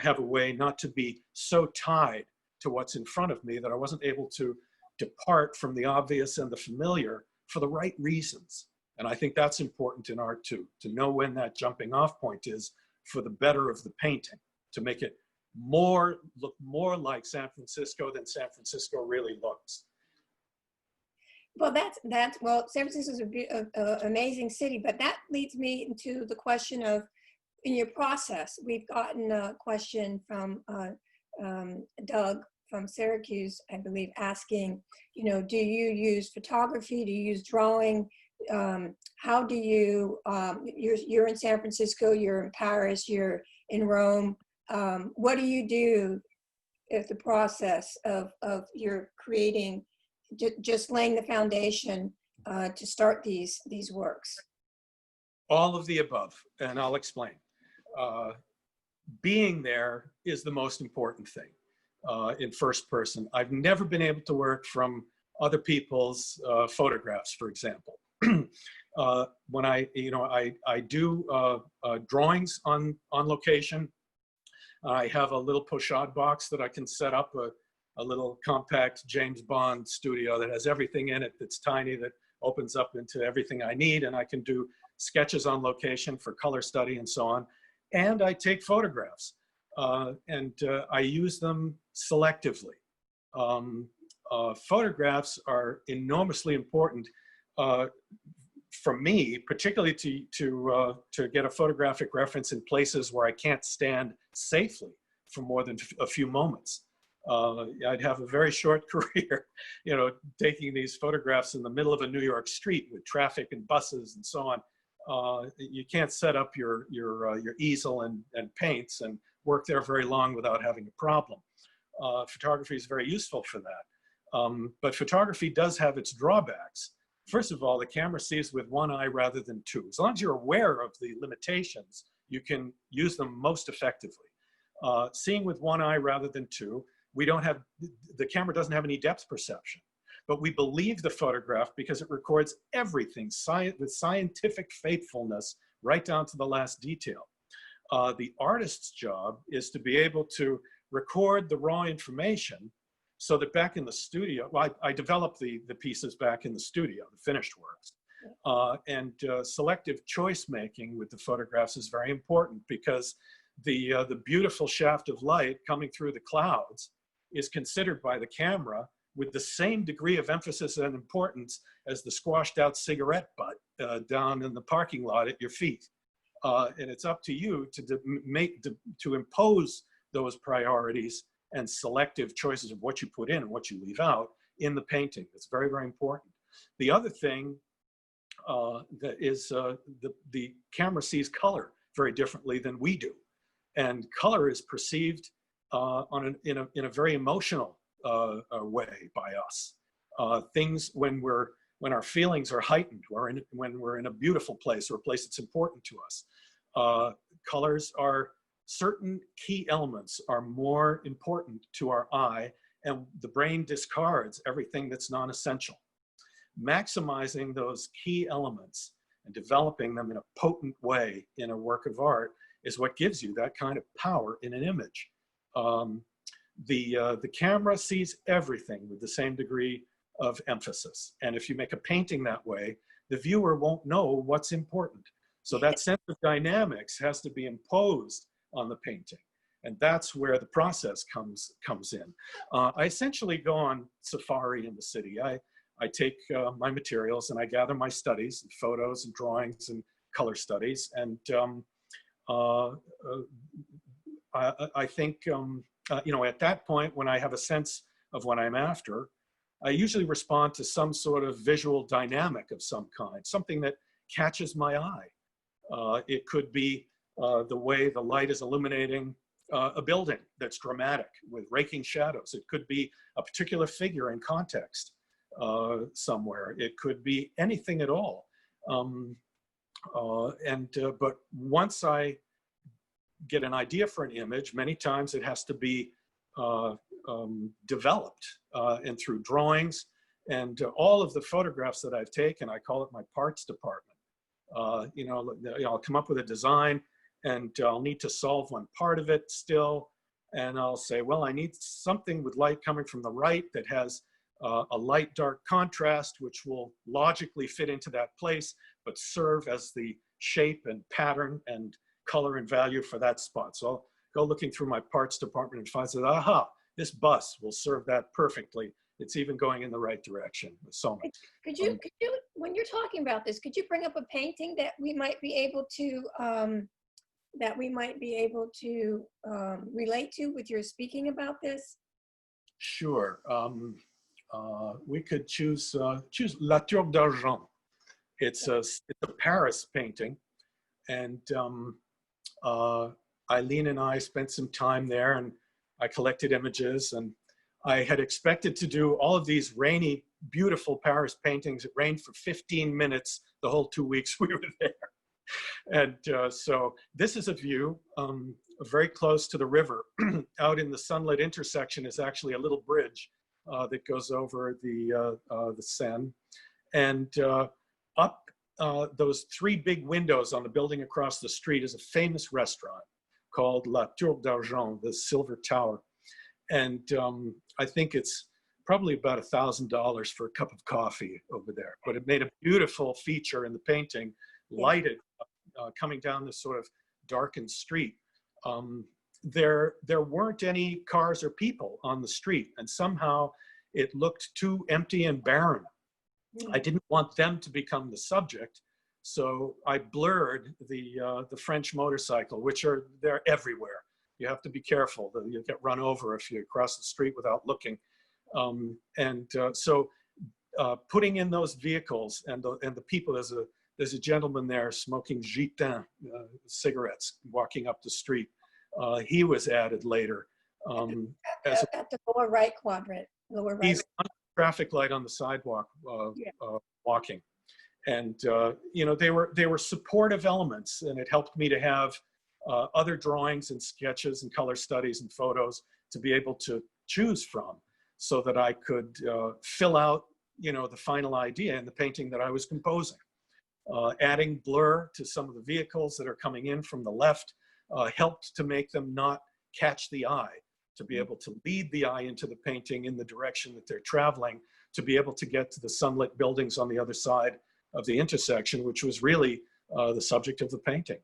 have a way not to be so tied to what's in front of me that I wasn't able to depart from the obvious and the familiar for the right reasons. And I think that's important in art too, to know when that jumping off point is for the better of the painting, to make it look more like San Francisco than San Francisco really looks. Well, well, San Francisco is an amazing city, but that leads me into the question of, in your process, we've gotten a question from Doug from Syracuse, I believe, asking, do you use photography? Do you use drawing? How do you, you're in San Francisco, you're in Paris, you're in Rome. What do you do if the process of your creating, just laying the foundation to start these works? All of the above, and I'll explain. Being there is the most important thing in first person. I've never been able to work from other people's photographs, for example. When I do drawings on location. I have a little pochade box that I can set up, a little compact James Bond studio that has everything in it that's tiny, that opens up into everything I need, and I can do sketches on location for color study and so on. And I take photographs, and I use them selectively. Photographs are enormously important for me, particularly to get a photographic reference in places where I can't stand safely for more than a few moments. I'd have a very short career, taking these photographs in the middle of a New York street with traffic and buses and so on. You can't set up your easel and paints and work there very long without having a problem. Photography is very useful for that. But photography does have its drawbacks. First of all, the camera sees with one eye rather than two. As long as you're aware of the limitations, you can use them most effectively. Seeing with one eye rather than two, the camera doesn't have any depth perception, but we believe the photograph because it records everything with scientific faithfulness right down to the last detail. The artist's job is to be able to record the raw information so that back in the studio, well, I developed the pieces back in the studio, the finished works. And selective choice making with the photographs is very important because the beautiful shaft of light coming through the clouds is considered by the camera with the same degree of emphasis and importance as the squashed out cigarette butt down in the parking lot at your feet. And it's up to you to impose those priorities and selective choices of what you put in and what you leave out in the painting. It's very, very important. The other thing that is the camera sees color very differently than we do. And color is perceived in a very emotional way by us. Things when our feelings are heightened, or when we're in a beautiful place or a place that's important to us. Colors are, certain key elements are more important to our eye, and the brain discards everything that's non-essential. Maximizing those key elements and developing them in a potent way in a work of art is what gives you that kind of power in an image. The camera sees everything with the same degree of emphasis. And if you make a painting that way, the viewer won't know what's important. So that sense of dynamics has to be imposed on the painting. And that's where the process comes in. I essentially go on safari in the city. I take my materials and I gather my studies, and photos and drawings and color studies. And I think, at that point, when I have a sense of what I'm after, I usually respond to some sort of visual dynamic of some kind, something that catches my eye. It could be the way the light is illuminating a building that's dramatic with raking shadows. It could be a particular figure in context somewhere. It could be anything at all. But once I get an idea for an image, many times it has to be developed and through drawings. And all of the photographs that I've taken, I call it my parts department. I'll come up with a design and I'll need to solve one part of it still. And I'll say, well, I need something with light coming from the right that has a light-dark contrast, which will logically fit into that place, but serve as the shape and pattern and color and value for that spot. So I'll go looking through my parts department and find that, aha, this bus will serve that perfectly. It's even going in the right direction. So much. Could you, when you're talking about this, could you bring up a painting that we might be able to relate to with your speaking about this? Sure. We could choose La Tour d'Argent. It's a Paris painting, and Eileen and I spent some time there, and I collected images, and I had expected to do all of these rainy, beautiful Paris paintings. It rained for 15 minutes the whole 2 weeks we were there. And so this is a view very close to the river. Out in the sunlit intersection is actually a little bridge that goes over the Seine. And up those three big windows on the building across the street is a famous restaurant called La Tour d'Argent, the Silver Tower. And I think it's probably about $1,000 for a cup of coffee over there. But it made a beautiful feature in the painting, lighted, coming down this sort of darkened street. There weren't any cars or people on the street, and somehow it looked too empty and barren. I didn't want them to become the subject, so I blurred the French motorcycle, which they're everywhere. You have to be careful. You'll get run over if you cross the street without looking. So putting in those vehicles and the people, there's a gentleman there smoking gitan cigarettes, walking up the street. He was added later. At the lower right quadrant. He's on the traffic light on the sidewalk, walking. And they were supportive elements, and it helped me to have other drawings and sketches and color studies and photos to be able to choose from, so that I could fill out the final idea in the painting that I was composing. Adding blur to some of the vehicles that are coming in from the left helped to make them not catch the eye, to be able to lead the eye into the painting in the direction that they're traveling, to be able to get to the sunlit buildings on the other side of the intersection, which was really the subject of the painting.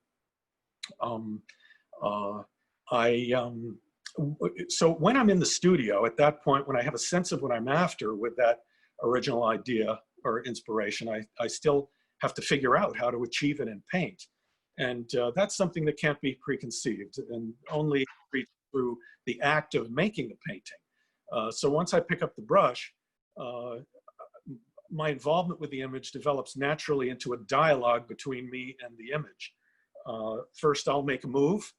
So when I'm in the studio, at that point, when I have a sense of what I'm after with that original idea or inspiration, I still have to figure out how to achieve it in paint. And that's something that can't be preconceived and only reached through the act of making the painting. So once I pick up the brush, my involvement with the image develops naturally into a dialogue between me and the image. First, I'll make a move,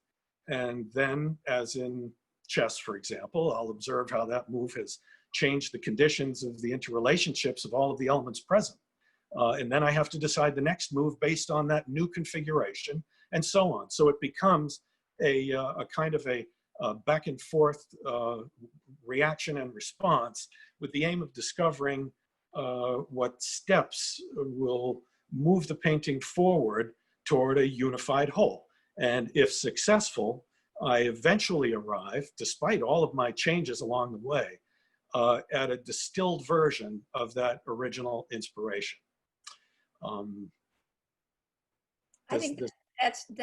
and then, as in chess, for example, I'll observe how that move has changed the conditions of the interrelationships of all of the elements present. And then I have to decide the next move based on that new configuration, and so on. So it becomes a kind of a back and forth reaction and response, with the aim of discovering what steps will move the painting forward toward a unified whole. And if successful, I eventually arrive, despite all of my changes along the way, at a distilled version of that original inspiration. I think that's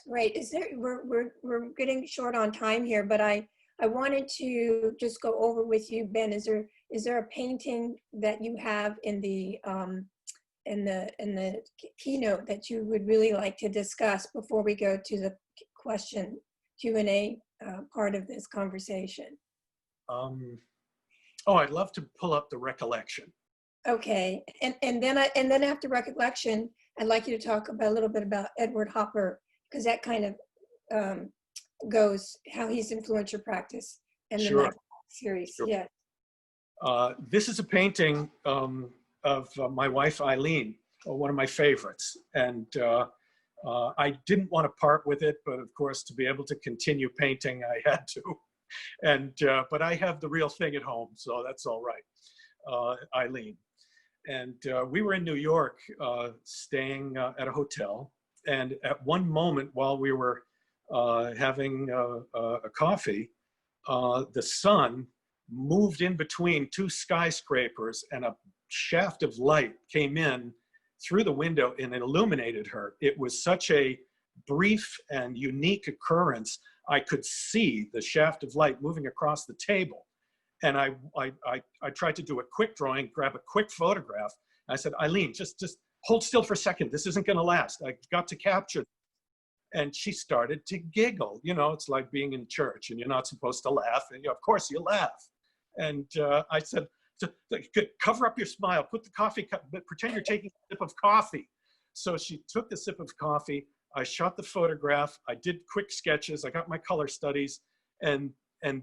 great. Is there, we're getting short on time here, but I wanted to just go over with you, Ben. Is there a painting that you have in the keynote that you would really like to discuss before we go to the Q&A part of this conversation? Oh, I'd love to pull up the recollection. Okay, and then after recollection, I'd like you to talk a little bit about Edward Hopper, because that kind of goes how he's influenced your practice and the next series. Sure. Yeah. This is a painting of my wife Eileen, one of my favorites, and I didn't want to part with it, but of course, to be able to continue painting, I had to. And but I have the real thing at home, so that's all right. Eileen. And we were in New York, staying at a hotel. And at one moment while we were having a coffee, the sun moved in between two skyscrapers, and a shaft of light came in through the window and it illuminated her. It was such a brief and unique occurrence. I could see the shaft of light moving across the table. And I tried to do a quick drawing, grab a quick photograph. I said, Eileen, just hold still for a second. This isn't going to last. I got to capture it. And she started to giggle. You know, it's like being in church and you're not supposed to laugh. And of course you laugh. And I said, cover up your smile, put the coffee cup, but pretend you're taking a sip of coffee. So she took the sip of coffee. I shot the photograph. I did quick sketches. I got my color studies. And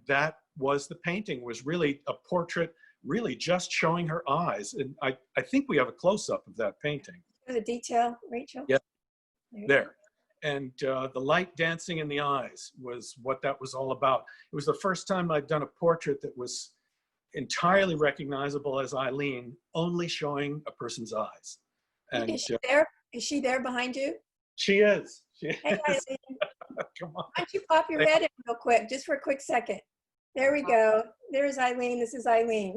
that was the painting, was really a portrait, really just showing her eyes. And I think we have a close-up of that painting. The detail, Rachel? Yeah, there. And the light dancing in the eyes was what that was all about. It was the first time I'd done a portrait that was entirely recognizable as Eileen, only showing a person's eyes. And Is she there? Is she there behind you? she is. She Hey, is. Eileen, Come on. why don't you pop your head in real quick, just for a quick second. There we go. There's Eileen. This is Eileen.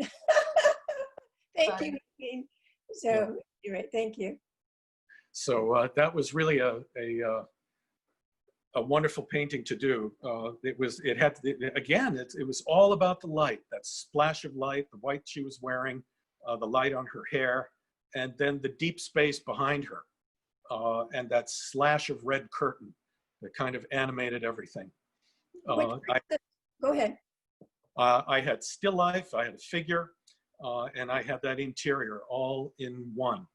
Thank you, Eileen. Yeah. So, you're right. Thank you. So that was really a wonderful painting to do. It was all about the light, that splash of light, the white she was wearing, the light on her hair, and then the deep space behind her, and that slash of red curtain that kind of animated everything. Go ahead. I had still life, I had a figure, and I had that interior all in one.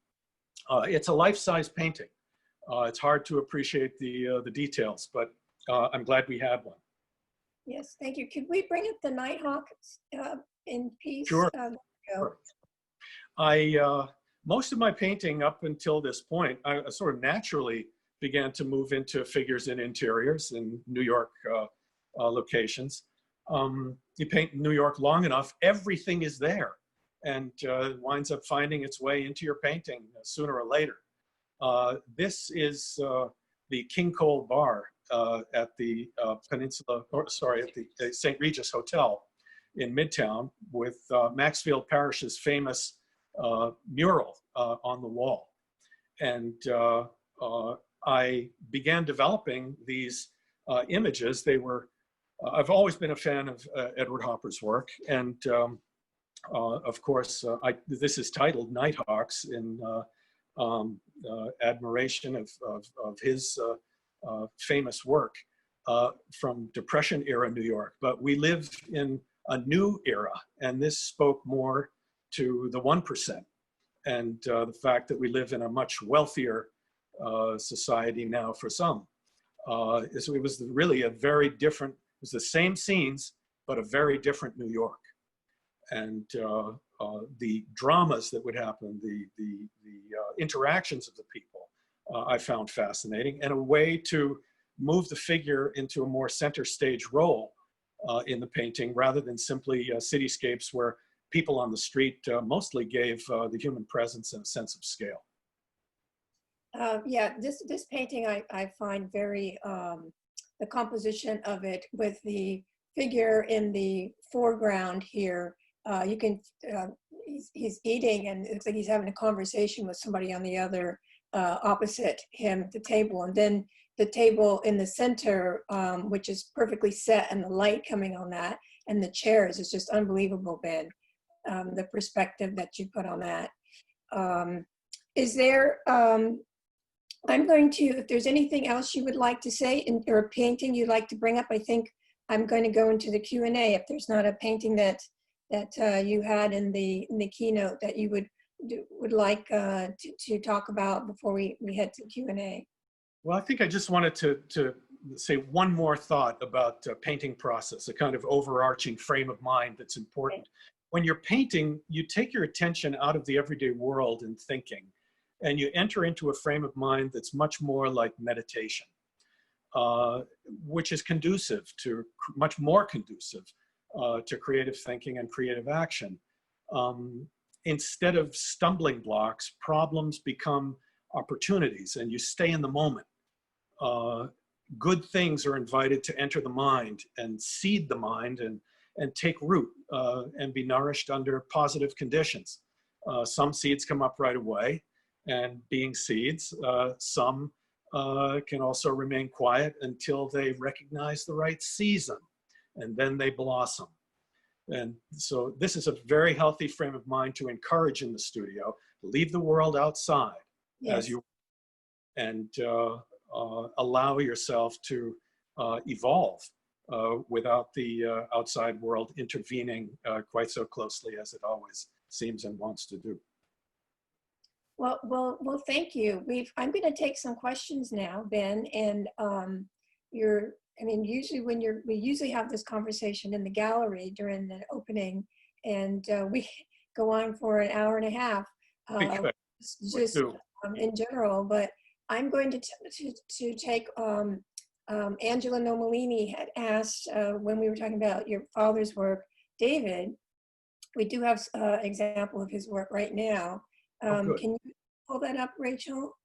It's a life-size painting. It's hard to appreciate the details, but I'm glad we had one. Yes, thank you. Could we bring up the Nighthawk in peace? Sure. There we go. I most of my painting up until this point, I sort of naturally began to move into figures in interiors in New York locations. You paint New York long enough, everything is there, and winds up finding its way into your painting sooner or later. This is the King Cole Bar at the at the St. Regis Hotel in Midtown, with Maxfield Parrish's famous mural on the wall. And I began developing these images. They were, I've always been a fan of Edward Hopper's work, and of course, this is titled Nighthawks in admiration of his famous work from Depression era New York. But we live in a new era, and this spoke more to the 1%, and the fact that we live in a much wealthier society now for some. It was really a very different, it was the same scenes, but a very different New York. And the dramas that would happen, the interactions of the people, I found fascinating, and a way to move the figure into a more center stage role in the painting, rather than simply cityscapes where people on the street mostly gave the human presence and a sense of scale. Yeah, this painting I find very, the composition of it with the figure in the foreground here, you can, he's eating, and it looks like he's having a conversation with somebody on the other, opposite him at the table. And then the table in the center, which is perfectly set, and the light coming on that, and the chairs is just unbelievable, Ben. The perspective that you put on that. Is there, I'm going to, if there's anything else you would like to say, or a painting you'd like to bring up, I think I'm going to go into the Q&A. If there's not a painting that you had in the keynote that you would like to talk about before we head to Q&A. Well, I think I just wanted to say one more thought about painting process, a kind of overarching frame of mind that's important. Okay. When you're painting, you take your attention out of the everyday world and thinking, and you enter into a frame of mind that's much more like meditation, which is much more conducive to creative thinking and creative action. Instead of stumbling blocks, problems become opportunities, and you stay in the moment. Good things are invited to enter the mind and seed the mind and take root and be nourished under positive conditions. Some seeds come up right away, and being seeds, some can also remain quiet until they recognize the right season, and then they blossom. And so this is a very healthy frame of mind to encourage in the studio. Leave the world outside, yes, as you, and allow yourself to evolve without the outside world intervening quite so closely as it always seems and wants to do. Well, thank you. I'm going to take some questions now, Ben, and usually we usually have this conversation in the gallery during the opening, and we go on for an hour and a half, just in general. But I'm going to take Angela Nomolini had asked when we were talking about your father's work, David. We do have an example of his work right now. pull that up, Rachel?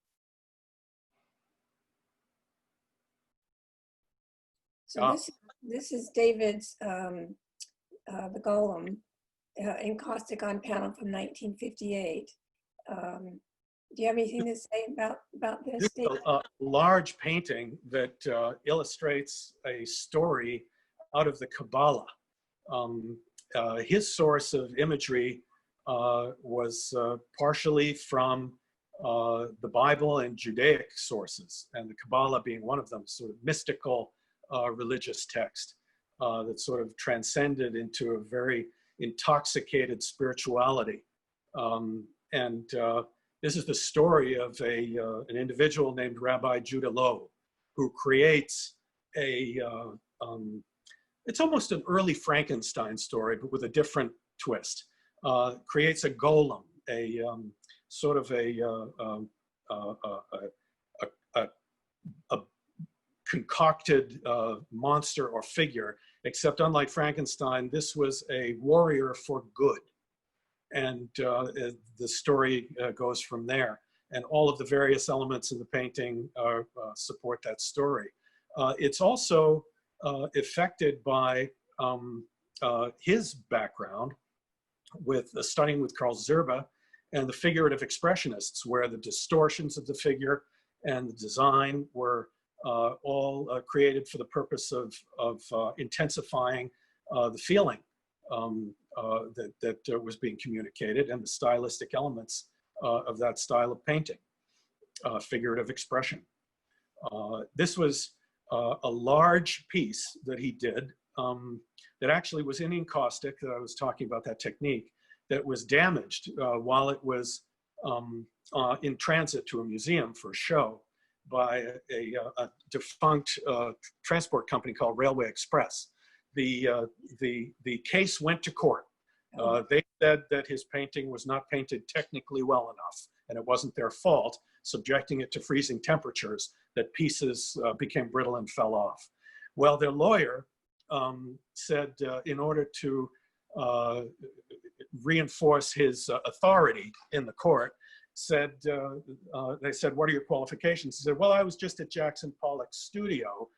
So Ah, this is David's, the golem, encaustic on panel from 1958. Do you have anything to say about this this, is David? a large painting that illustrates a story out of the Kabbalah. His source of imagery was partially from the Bible and Judaic sources, and the Kabbalah being one of them, sort of mystical religious text that sort of transcended into a very intoxicated spirituality. And this is the story of an individual named Rabbi Judah Loew, who creates it's almost an early Frankenstein story, but with a different twist. Creates a golem, a sort of a concocted monster or figure, except unlike Frankenstein, this was a warrior for good. And the story goes from there. And all of the various elements in the painting support that story. It's also affected by his background with studying with Carl Zerba and the figurative expressionists, where the distortions of the figure and the design were all created for the purpose of intensifying the feeling that was being communicated, and the stylistic elements of that style of painting, figurative expression. This was a large piece that he did that actually was in encaustic, that I was talking about that technique, that was damaged while it was in transit to a museum for a show by a defunct transport company called Railway Express. The case went to court. They said that his painting was not painted technically well enough, and it wasn't their fault, subjecting it to freezing temperatures, that pieces became brittle and fell off. Well, their lawyer said in order to reinforce his authority in the court, they said, what are your qualifications? He said, well, I was just at Jackson Pollock's studio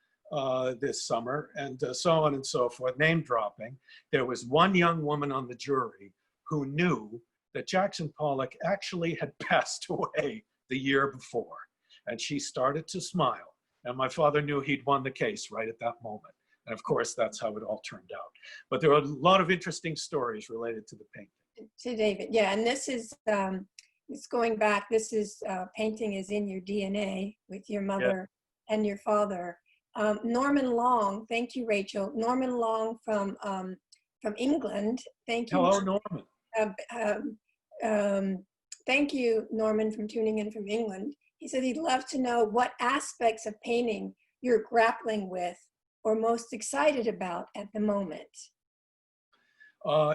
this summer, and so on and so forth, name dropping. There was one young woman on the jury who knew that Jackson Pollock actually had passed away the year before. And she started to smile. And my father knew he'd won the case right at that moment. And of course, that's how it all turned out. But there are a lot of interesting stories related to the painting. To David, yeah, and this is, it's going back, this is, painting is in your DNA with your mother and your father. Norman Long, thank you, Rachel. Norman Long from England, thank you. Hello, Norman. Thank you, Norman, from tuning in from England. He said he'd love to know what aspects of painting you're grappling with or most excited about at the moment.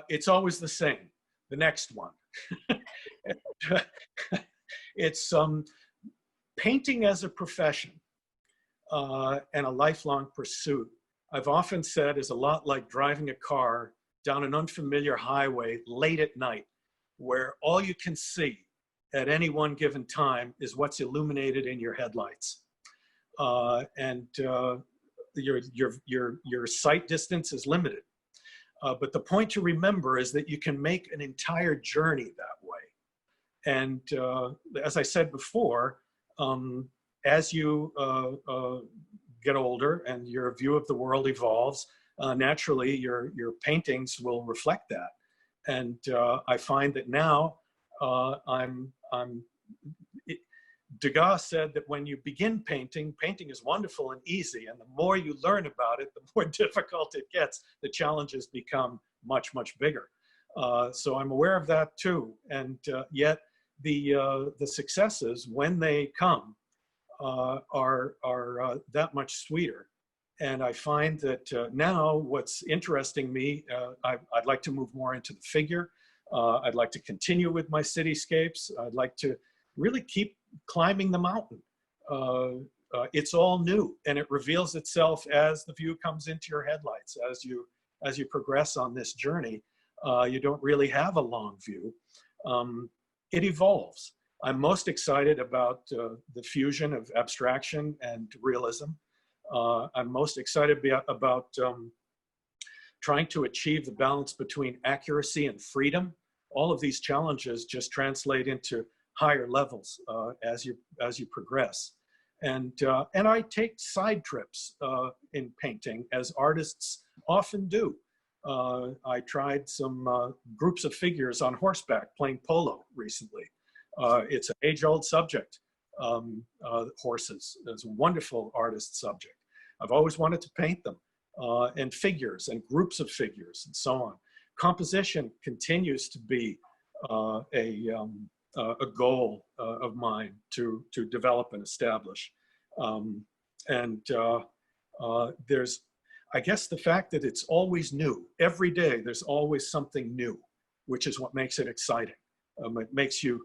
It's always the same, the next one. It's painting as a profession and a lifelong pursuit. I've often said is a lot like driving a car down an unfamiliar highway late at night, where all you can see at any one given time is what's illuminated in your headlights. And your sight distance is limited. But the point to remember is that you can make an entire journey that way. And as I said before, as you get older and your view of the world evolves, naturally your paintings will reflect that. And I find that now Degas said that when you begin painting, painting is wonderful and easy, and the more you learn about it, the more difficult it gets. The challenges become much, much bigger. So I'm aware of that too, and yet the successes, when they come, are that much sweeter. And I find that now what's interesting me, I'd like to move more into the figure. I'd like to continue with my cityscapes. I'd like to really keep climbing the mountain. It's all new, and it reveals itself as the view comes into your headlights. As you progress on this journey, you don't really have a long view. It evolves. I'm most excited about the fusion of abstraction and realism. I'm most excited about trying to achieve the balance between accuracy and freedom. All of these challenges just translate into higher levels as you progress. And I take side trips in painting, as artists often do. I tried some groups of figures on horseback playing polo recently. It's an age-old subject, horses. It's a wonderful artist subject. I've always wanted to paint them, and figures and groups of figures and so on. Composition continues to be a goal of mine to develop and establish. There's, I guess, the fact that it's always new. Every day there's always something new, which is what makes it exciting. It makes you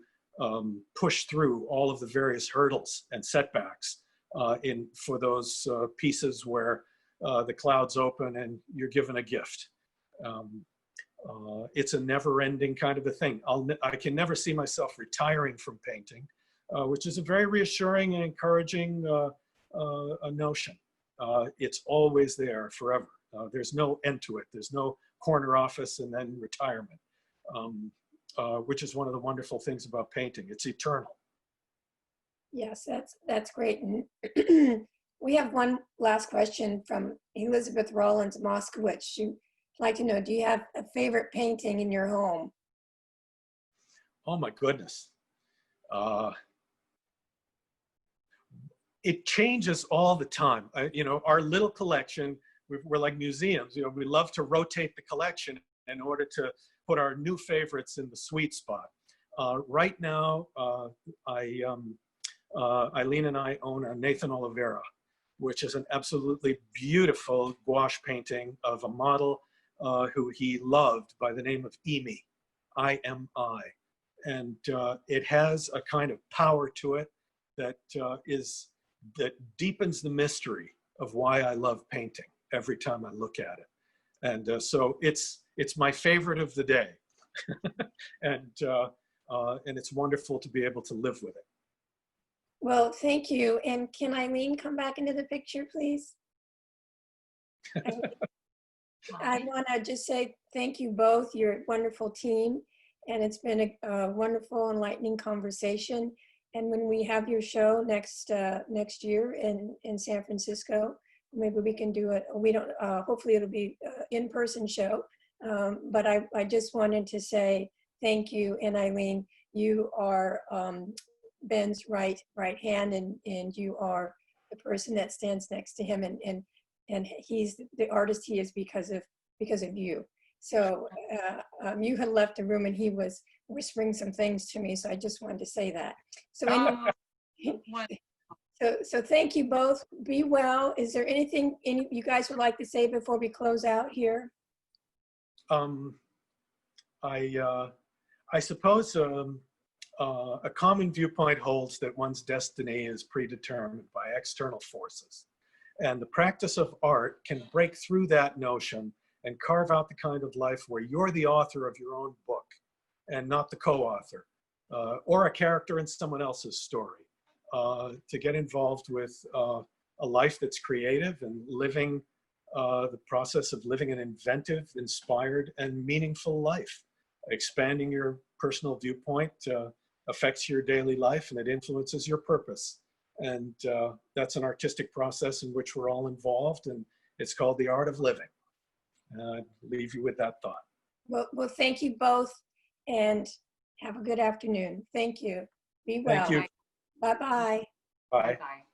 push through all of the various hurdles and setbacks for those pieces where the clouds open and you're given a gift. It's a never-ending kind of a thing. I can never see myself retiring from painting, which is a very reassuring and encouraging a notion. It's always there forever. There's no end to it. There's no corner office and then retirement, which is one of the wonderful things about painting. It's eternal. Yes, that's great. And we have one last question from Elizabeth Rollins Moskowitz. She'd like to know, do you have a favorite painting in your home? Oh my goodness. It changes all the time. You know, our little collection, we're like museums. You know, we love to rotate the collection in order to put our new favorites in the sweet spot. Right now, Eileen and I own a Nathan Oliveira, which is an absolutely beautiful gouache painting of a model who he loved by the name of Imi, I-M-I. And it has a kind of power to it that that deepens the mystery of why I love painting every time I look at it. And so it's my favorite of the day. And it's wonderful to be able to live with it. Well, thank you. And can Eileen come back into the picture, please? I want to just say thank you both. You're a wonderful team, and it's been a wonderful, enlightening conversation. And when we have your show next year in San Francisco, maybe we can do it. We don't. Hopefully, it'll be an in-person show. But I just wanted to say thank you. And Eileen, you are Ben's right hand, and you are the person that stands next to him, and he's the artist he is because of you. So you had left the room and he was whispering some things to me, so I just wanted to say that. So so thank you both. Be well. Is there anything you guys would like to say before we close out here? I suppose a common viewpoint holds that one's destiny is predetermined by external forces. And the practice of art can break through that notion and carve out the kind of life where you're the author of your own book and not the co-author or a character in someone else's story. To get involved with a life that's creative and living the process of living an inventive, inspired, and meaningful life. Expanding your personal viewpoint affects your daily life and it influences your purpose. And that's an artistic process in which we're all involved, and it's called the art of living. I'll leave you with that thought. Well, thank you both, and have a good afternoon. Thank you. Be well. Thank you. Bye-bye. Bye. Bye.